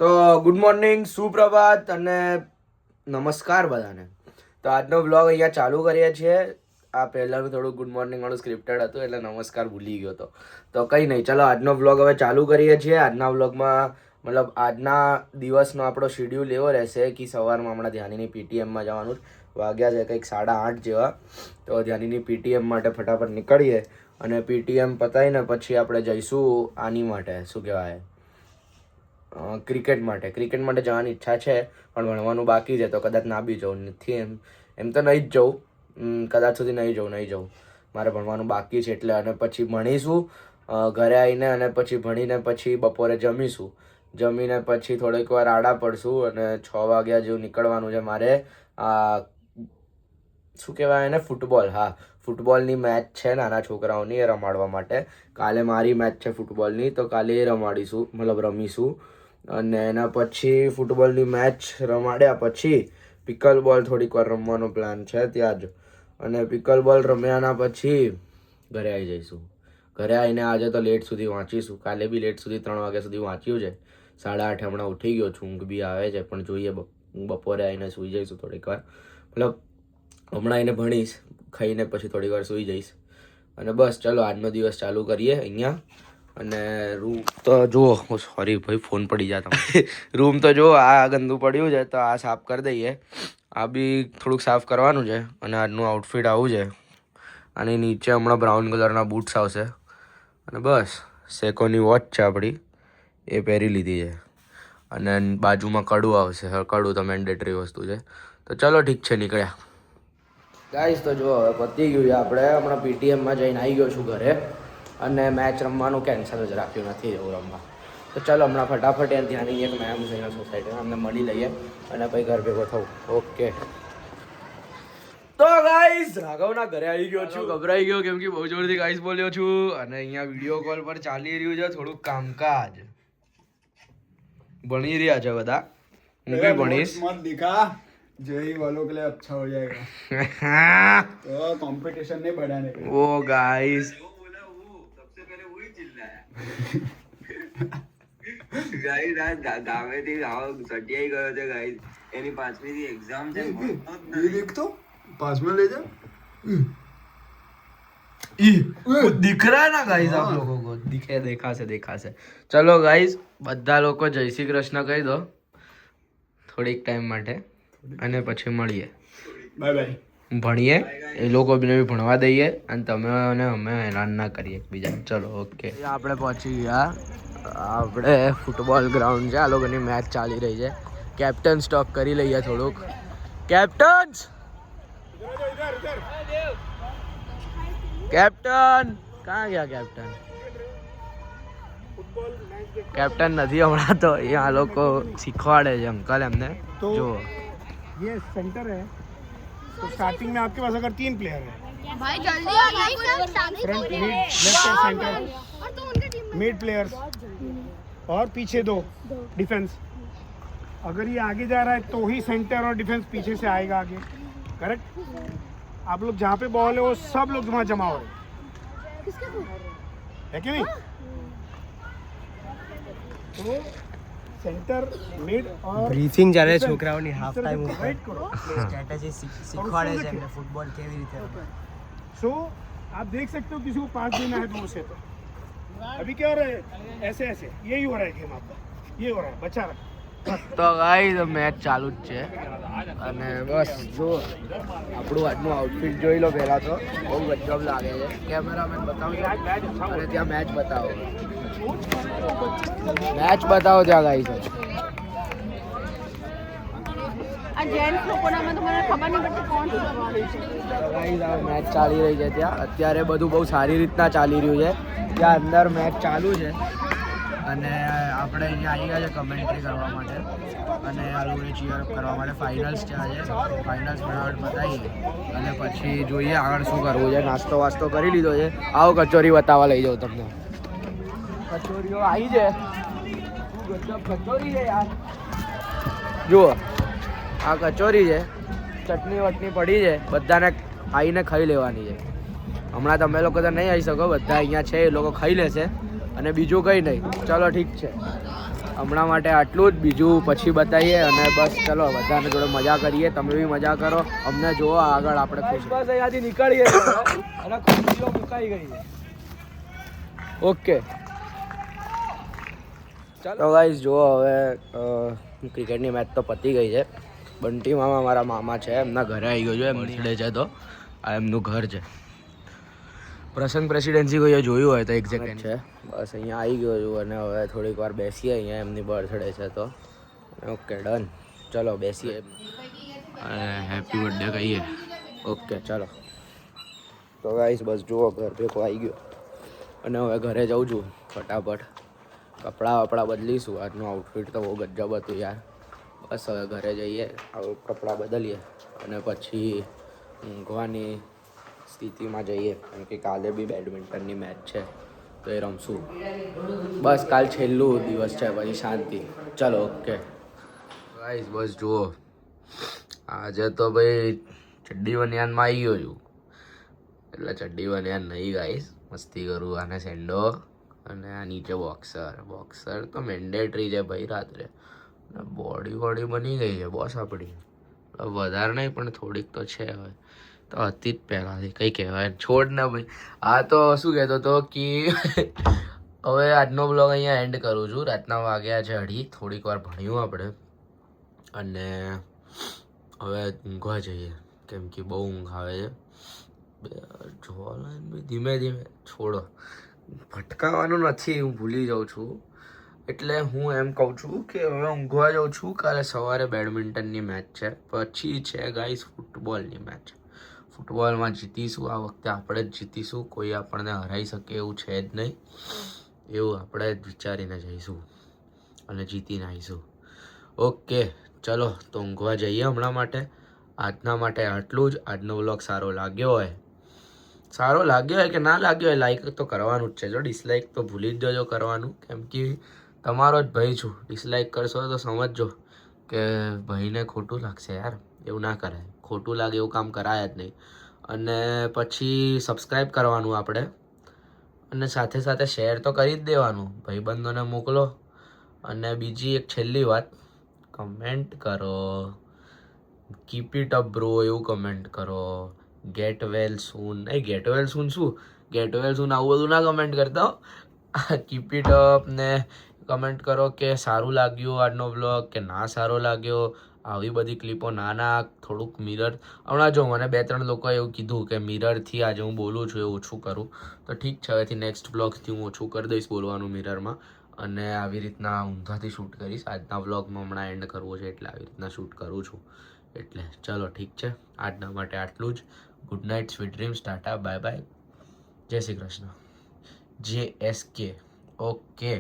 તો good morning, સુપ્રભાત અને નમસ્કાર બધાને. તો આજનો બ્લોગ અહીંયા ચાલુ કરીએ છીએ. આ પહેલાંનું થોડું ગુડ મોર્નિંગ વાળું સ્ક્રિપ્ટેડ હતું એટલે નમસ્કાર ભૂલી ગયો હતો. તો કંઈ નહીં, ચલો આજનો બ્લોગ હવે ચાલુ કરીએ છીએ. આજના બ્લોગમાં મતલબ આજના દિવસનો આપણો શેડ્યુલ એવો રહેશે કે સવારમાં હમણાં ધ્યાનીની પીટીએમમાં જવાનું વાગ્યા છે કંઈક 8:30 જેવા. તો ધ્યાનીની પીટીએમ માટે ફટાફટ નીકળીએ અને પીટીએમ પતાવીને પછી આપણે જઈશું આની માટે, શું કહેવાય, ક્રિકેટ માટે જવાની ઈચ્છા છે પણ ભણવાનું બાકી છે તો કદાચ ના બી જવું નથી. એમ તો નહીં જ જવું, કદાચ સુધી નહીં જવું. મારે ભણવાનું બાકી છે એટલે. અને પછી ભણીશું ઘરે આવીને, અને પછી ભણીને પછી બપોરે જમીશું. જમીને પછી થોડીક વાર આડા પડશું અને 6 વાગ્યા જેવું નીકળવાનું છે મારે. શું કહેવાય એને, ફૂટબોલ. હા, ફૂટબોલની મેચ છે નાના છોકરાઓની, એ રમાડવા માટે. કાલે મારી મેચ છે ફૂટબોલની, તો કાલે એ રમાડીશું, મતલબ રમીશું. અને એના પછી ફૂટબોલની મેચ રમાડ્યા પછી પિકલ બોલ થોડીક વાર રમવાનો પ્લાન છે ત્યાં જ. અને પિકલ બોલ રમ્યાના પછી ઘરે આવી જઈશું. ઘરે આવીને આજે તો લેટ સુધી વાંચીશું. કાલે બી લેટ સુધી 3 વાગ્યા સુધી વાંચ્યું છે. 8:30 હમણાં ઉઠી ગયો છું, ઊંઘ બી આવે છે પણ જોઈએ બપોરે આવીને સૂઈ જઈશું થોડીક વાર. મતલબ હમણાં એને ભણીશ, ખાઈને પછી થોડીક વાર સૂઈ જઈશ. અને બસ ચલો આજનો દિવસ ચાલુ કરીએ અહીંયા. અને રૂમ તો જુઓ, સોરી ભાઈ ફોન પડી જાય તમે. રૂમ તો જુઓ, આ ગંદુ પડ્યું છે તો આ સાફ કરી દઈએ. આ બી થોડુંક સાફ કરવાનું છે. અને આજનું આઉટફિટ આવું છે. અને નીચે હમણાં બ્રાઉન કલરના બૂટ્સ આવશે. અને બસ સેકોની વોચ છે આપણી, એ પહેરી લીધી છે. અને બાજુમાં કડું આવશે. કડું તો મેન્ડેટરી વસ્તુ છે. તો ચલો ઠીક છે, નીકળ્યા ગાઈસ. તો જો હવે પતી ગયું છે. આપણે હમણાં પીટીએમમાં જઈને આવી ગયો છું ઘરે. અને મેચ રમવાનું કેન્સલ જ રાખ્યું, નથી એવું રમવા. તો ચાલો હમણાં ફટાફટ ત્યાંની એક મેમ છે અહીંયા સોસાયટીમાં, અમને મળી લઈએ અને પછી ઘર ભેગો થવું. ઓકે. તો ગાઈસ રાઘવના ઘરે આવી ગયો છું. ગભરાઈ ગયો કેમ કે બહુ જોરથી ગાઈસ બોલ્યો છું. અને અહીંયા વિડીયો કોલ પર ચાલી રહ્યું છે થોડુંક કામકાજ. ભણી રહ્યા છે બધા, હું બી ભણીશ. जय वालों के लिए अच्छा हो जाएगा तो कंपटीशन नहीं बढ़ाने का. वो गाइस सबसे पहले वही चिल्लाया ગાઈસ. આ ગામેથી સટિયાઈ ગયો છે ગાઈસ. એની 5મી ની એક્ઝામ છે. ये देख तो पास में ले जा. दिख रहा है ना गाइस, आप लोगों को देखा से. चलो गाइस, બધા લોકો જય શ્રી કૃષ્ણ કહી દો થોડીક ટાઈમ માટે, અને પછી મળીએ. Bye bye. ભણીએ, એ લોકો બી ભણવા દઈએ અને તમે અને અમે હેરાન ના કરીએ એકબીજાને. ચલો ઓકે. આપણે પહોંચી ગયા. આપણે ફૂટબોલ ગ્રાઉન્ડ છે, આ લોકોની મેચ ચાલી રહી છે. કેપ્ટન સ્ટોક કરી લઈએ થોડુંક. કેપ્ટન ક્યાં ગયા? કેપ્ટન નથી હમણાં તો. અહીંયા આ લોકો શીખવાડે છે અંકલ એમને. જો ये सेंटर है तो स्टार्टिंग में आपके पास अगर 3 प्लेयर है, भाई जल्दी आ भाई, फ्रंट मिड लेफ्ट और सेंटर मिड प्लेयर्स, और पीछे 2 डिफेंस. अगर ये आगे जा रहा है तो ही सेंटर और डिफेंस पीछे से आएगा आगे. करेक्ट. आप लोग जहाँ पे बॉल है वो सब लोग वहाँ जमा हो रहे है कि नहीं. तो सेंटर मिड और બ્રીફિંગ ચાલે છોકરાઓની હાફ ટાઈમ ઉપર वेट करो. સ્ટ્રેટેજી શીખવાડે છે એમને ફૂટબોલ કેવી રીતે રમવું. सो आप देख सकते हो किसी को पास देना है दूर से. तो अभी क्या हो रहा है, ऐसे ऐसे यही हो रहा है गेम आपका, ये हो रहा है. बचा रहा. તો ગાઈસ મેચ ચાલુ જ છે. અને બસ જો આપણું આજનું આઉટફિટ જોઈ લો પહેલાં તો. બહુ ગજબ લાગે છે. કેમેરામેન બતાવજો અને ત્યાં મેચ બતાવો. મેચ બતાવો ત્યાં ગાઈસ. આ જેન્ટ્સ લોકોનામાં તો મને ખબર નહીં પડતી કોણ શું કરવાનું છે. તો ગાઈસ આ મેચ ચાલી રહી છે ત્યાં. અત્યારે બધું બહુ સારી રીતના ચાલી રહ્યું છે. ત્યાં અંદર મેચ ચાલુ છે અને આપણે અહીંયા આવી ગયા છે કમેન્ટ્રી કરવા માટે અને આ લોકોને ચીયરઅપ કરવા માટે. ફાઇનલ્સ છે આજે. ફાઇનલ્સ ફટાફટ બતાવીએ અને પછી જોઈએ આગળ શું કરવું છે. નાસ્તો વાસ્તો કરી લીધો છે. આવો કચોરી બતાવવા લઈ જાઉં તમને. કચોરીઓ આવી છે. કચોરી છે યાર. જુઓ આ કચોરી છે. ચટણી વટણી પડી છે. બધાને આવીને ખાઈ લેવાની છે. હમણાં તમે લોકો તો નહીં આવી શકો, બધા અહીંયા છે એ લોકો ખાઈ લેશે અને બીજું કંઈ નહીં. ચલો ઠીક છે. હમણાં માટે આટલું જ, બીજું પછી બતાવીએ. અને બસ ચલો બધાને જોડે મજા કરીએ, તમે બી મજા કરો, અમને જુઓ આગળ આપણે ખુશ. બસ અહીંયાથી નીકળીએ અને ખુશીઓ મુકાઈ ગઈ છે. ઓકે ચાલો ગાઈસ, જુઓ હવે ક્રિકેટની મેચ તો પતી ગઈ છે. બંટી મામા મારા મામા છે, એમના ઘરે આવી ગયો છે, એમની બર્થડે છે, તો આ એમનું ઘર છે. પ્રસંગ પ્રેસિડેન્સી કોઈએ જોયું હોય તો એક્ઝેક્ટ છે. બસ અહીંયા આવી ગયો છું અને હવે થોડીક વાર બેસીએ. અહીંયા એમની બર્થડે છે તો ઓકે ડન, ચલો બેસીએ અને હેપી બર્થડે કહીએ. ઓકે ચલો. તો ગાઈસ બસ જુઓ ઘર ભેગો આવી ગયો અને હવે ઘરે જાઉં છું ફટાફટ. કપડાં બદલીશું. આજનું આઉટફિટ તો બહુ ગજબ હતું યાર. બસ હવે ઘરે જઈએ, કપડાં બદલીએ અને પછી ઊંઘવાની સ્થિતિમાં જઈએ, કેમ કે કાલે બી બેડમિન્ટનની મેચ છે તો એ રમશું. બસ કાલ છેલ્લું દિવસ છે, પછી શાંતિ. ચલો ઓકે ગાઈસ બસ જુઓ, આજે તો ભાઈ ચડ્ડી બનિયાનમાં આવી ગયો છું. એટલે ચડ્ડી બનિયાન નહીં ગાઈસ, મસ્તી કરું. આને સેન્ડો અને આ નીચે બોક્સર તો મેન્ડેટરી છે ભાઈ. રાત્રે બોડી બની ગઈ છે બોસ આપણી. વધારે નહીં પણ થોડીક તો છે. હવે તો હતી જ પહેલાંથી, કંઈ કહેવાય છોડ ને ભાઈ. આ તો શું કહેતો હતો કે હવે આજનો બ્લોગ અહીંયા એન્ડ કરું છું. રાતના વાગ્યા છે 2:30. થોડીક વાર ભણ્યું આપણે અને હવે ઊંઘવા જઈએ, કેમ કે બહુ ઊંઘ આવે છે. જોવા ધીમે છોડો, ભટકાવાનું નથી, હું ભૂલી જાઉં છું. એટલે હું એમ કહું છું કે હવે ઊંઘવા જાઉં છું. કાલે સવારે બેડમિન્ટનની મેચ છે, પછી છે ગાઈસ ફૂટબોલની મેચ. ફૂટબોલમાં જીતીશું આ વખતે, આપણે જ જીતીશું. કોઈ આપણને હરાઈ શકે એવું છે જ નહીં. એવું આપણે જ વિચારીને જઈશું અને જીતીને આવીશું. ઓકે ચલો તો ઊંઘવા જઈએ હમણાં માટે. આજના માટે આટલું જ. આજનો વ્લોગ સારો લાગ્યો હોય કે ના લાગ્યો હોય, લાઈક તો કરવાનું જ છે. જો ડિસલાઈક તો ભૂલી જ જજો કરવાનું, કેમ કે તમારો જ ભાઈ છું. ડિસલાઈક કરશો તો સમજજો કે ભાઈને ખોટું લાગશે યાર. એવું ના કરાય, ખોટું લાગે એવું કામ કરાય જ નહીં. અને પછી સબસ્ક્રાઈબ કરવાનું આપણે, અને સાથે સાથે શેર તો કરી જ દેવાનું, ભાઈબંધોને મોકલો. અને બીજી એક છેલ્લી વાત, કમેન્ટ કરો, કીપ ઇટ અપ બ્રો એવું કમેન્ટ કરો. ગેટ વેલ સૂન, ગેટ વેલ સૂન શું, ગેટ વેલ સૂન આવું બધું ના કમેન્ટ કરતા. કીપ ઇટ અપ ને કમેન્ટ કરો કે સારું લાગ્યું આજનો બ્લોગ કે ના સારો લાગ્યો. આવી બધી ક્લિપો ના થોડુંક મિરર. હમણાં જો મને 2-3 લોકોએ એવું કીધું કે મિરરથી આજે હું બોલું છું એ ઓછું કરું, તો ઠીક છે, હવેથી નેક્સ્ટ બ્લોગથી હું ઓછું કરી દઈશ બોલવાનું મિરરમાં. અને આવી રીતના ઊંધાથી શૂટ કરીશ. આજના બ્લોગમાં હમણાં એન્ડ કરવો છે એટલે આવી રીતના શૂટ કરું છું. એટલે ચલો ઠીક છે, આજના માટે આટલું જ. Good night, sweet dreams, Tata, bye bye, જય શ્રી કૃષ્ણ, JSK. ઓકે.